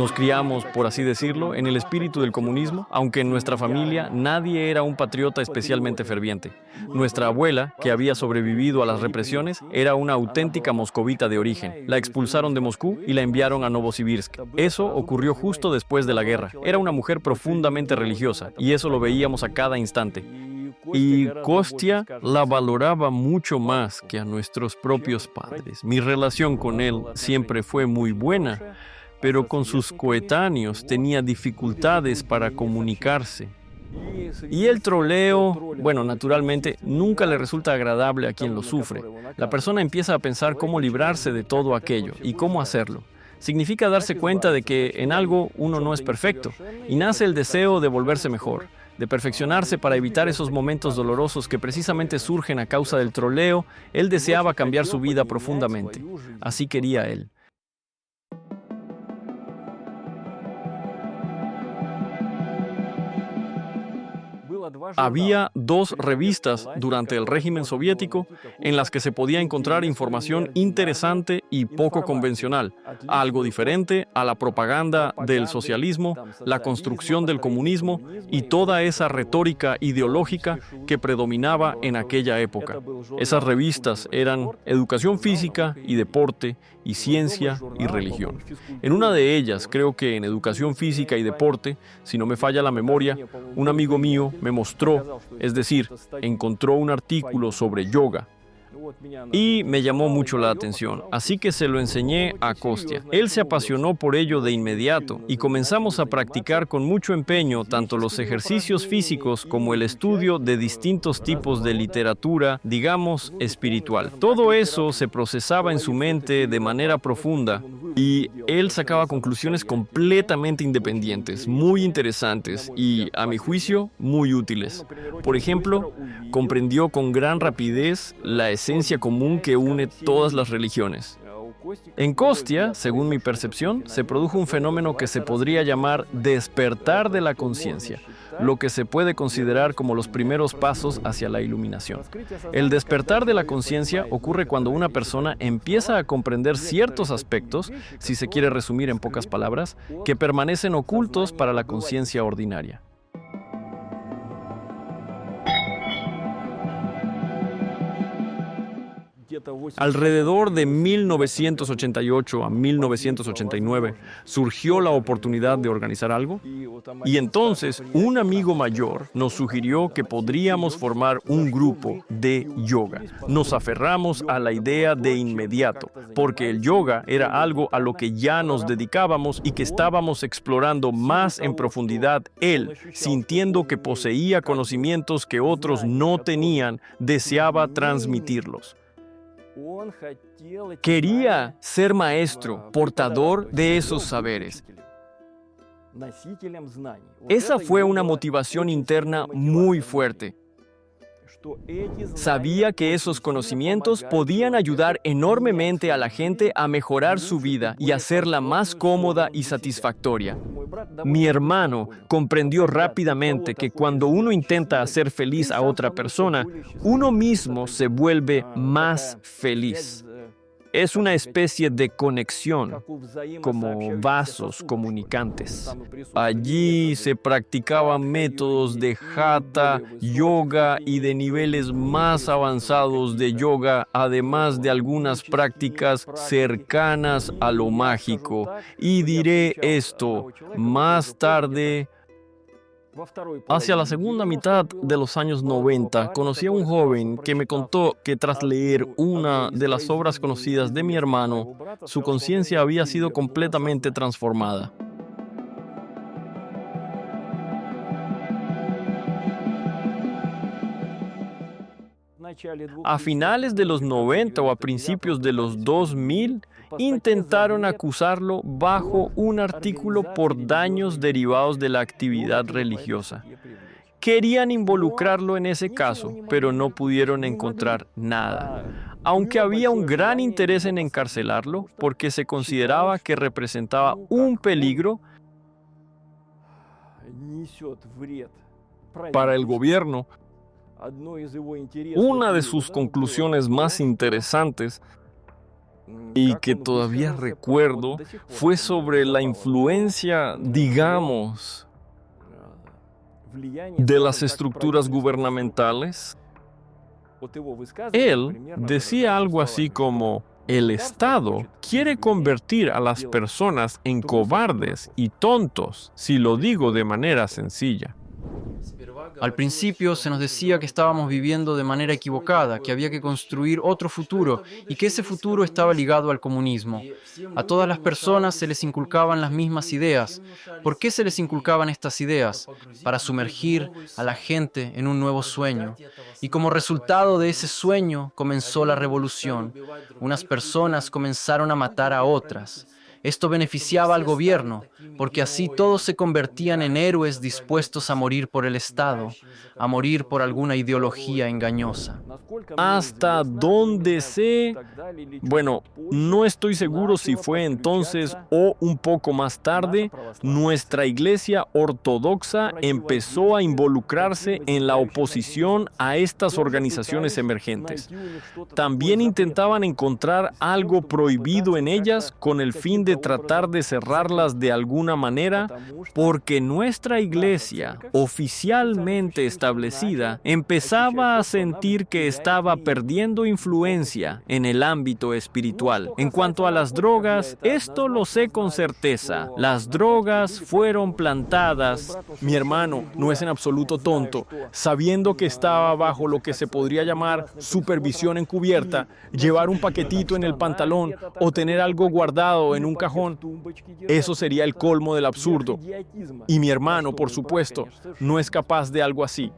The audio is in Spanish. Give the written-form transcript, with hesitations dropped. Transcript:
Nos criamos, por así decirlo, en el espíritu del comunismo, aunque en nuestra familia nadie era un patriota especialmente ferviente. Nuestra abuela, que había sobrevivido a las represiones, era una auténtica moscovita de origen. La expulsaron de Moscú y la enviaron a Novosibirsk. Eso ocurrió justo después de la guerra. Era una mujer profundamente religiosa, y eso lo veíamos a cada instante. Y Kostya la valoraba mucho más que a nuestros propios padres. Mi relación con él siempre fue muy buena, pero con sus coetáneos tenía dificultades para comunicarse. Y el troleo, bueno, naturalmente, nunca le resulta agradable a quien lo sufre. La persona empieza a pensar cómo librarse de todo aquello y cómo hacerlo. Significa darse cuenta de que en algo uno no es perfecto, y nace el deseo de volverse mejor, de perfeccionarse para evitar esos momentos dolorosos que precisamente surgen a causa del troleo. Él deseaba cambiar su vida profundamente. Así quería él. Había dos revistas durante el régimen soviético en las que se podía encontrar información interesante y poco convencional, algo diferente a la propaganda del socialismo, la construcción del comunismo y toda esa retórica ideológica que predominaba en aquella época. Esas revistas eran Educación Física y Deporte y Ciencia y Religión. En una de ellas, creo que en Educación Física y Deporte, si no me falla la memoria, un amigo mío me mostró, es decir, encontró un artículo sobre yoga y me llamó mucho la atención, así que se lo enseñé a Kostya. Él se apasionó por ello de inmediato y comenzamos a practicar con mucho empeño tanto los ejercicios físicos como el estudio de distintos tipos de literatura, digamos, espiritual. Todo eso se procesaba en su mente de manera profunda y él sacaba conclusiones completamente independientes, muy interesantes y, a mi juicio, muy útiles. Por ejemplo, comprendió con gran rapidez la esencia común que une todas las religiones. En Kostya, según mi percepción, se produjo un fenómeno que se podría llamar despertar de la conciencia, lo que se puede considerar como los primeros pasos hacia la iluminación. El despertar de la conciencia ocurre cuando una persona empieza a comprender ciertos aspectos, si se quiere resumir en pocas palabras, que permanecen ocultos para la conciencia ordinaria. Alrededor de 1988 a 1989 surgió la oportunidad de organizar algo y entonces un amigo mayor nos sugirió que podríamos formar un grupo de yoga. Nos aferramos a la idea de inmediato, porque el yoga era algo a lo que ya nos dedicábamos y que estábamos explorando más en profundidad. Él, sintiendo que poseía conocimientos que otros no tenían, deseaba transmitirlos. Quería ser maestro, portador de esos saberes. Esa fue una motivación interna muy fuerte. Sabía que esos conocimientos podían ayudar enormemente a la gente a mejorar su vida y hacerla más cómoda y satisfactoria. Mi hermano comprendió rápidamente que cuando uno intenta hacer feliz a otra persona, uno mismo se vuelve más feliz. Es una especie de conexión, como vasos comunicantes. Allí se practicaban métodos de hatha, yoga y de niveles más avanzados de yoga, además de algunas prácticas cercanas a lo mágico. Y diré esto, más tarde, hacia la segunda mitad de los años 90, conocí a un joven que me contó que tras leer una de las obras conocidas de mi hermano, su conciencia había sido completamente transformada. A finales de los 90 o a principios de los 2000, intentaron acusarlo bajo un artículo por daños derivados de la actividad religiosa. Querían involucrarlo en ese caso, pero no pudieron encontrar nada. Aunque había un gran interés en encarcelarlo, porque se consideraba que representaba un peligro para el gobierno. Una de sus conclusiones más interesantes y que todavía recuerdo fue sobre la influencia, digamos, de las estructuras gubernamentales. Él decía algo así como: el Estado quiere convertir a las personas en cobardes y tontos, si lo digo de manera sencilla. Al principio se nos decía que estábamos viviendo de manera equivocada, que había que construir otro futuro y que ese futuro estaba ligado al comunismo. A todas las personas se les inculcaban las mismas ideas. ¿Por qué se les inculcaban estas ideas? Para sumergir a la gente en un nuevo sueño. Y como resultado de ese sueño comenzó la revolución. Unas personas comenzaron a matar a otras. Esto beneficiaba al gobierno, porque así todos se convertían en héroes dispuestos a morir por el Estado, a morir por alguna ideología engañosa. Hasta donde sé, bueno, no estoy seguro si fue entonces o un poco más tarde, nuestra iglesia ortodoxa empezó a involucrarse en la oposición a estas organizaciones emergentes. También intentaban encontrar algo prohibido en ellas con el fin de tratar de cerrarlas de alguna manera, porque nuestra iglesia, oficialmente establecida, empezaba a sentir que estaba perdiendo influencia en el ámbito espiritual. En cuanto a las drogas, esto lo sé con certeza. Las drogas fueron plantadas. Mi hermano no es en absoluto tonto. Sabiendo que estaba bajo lo que se podría llamar supervisión encubierta, llevar un paquetito en el pantalón o tener algo guardado en un cajón, eso sería el colmo del absurdo. Y mi hermano, por supuesto, no es capaz de algo así.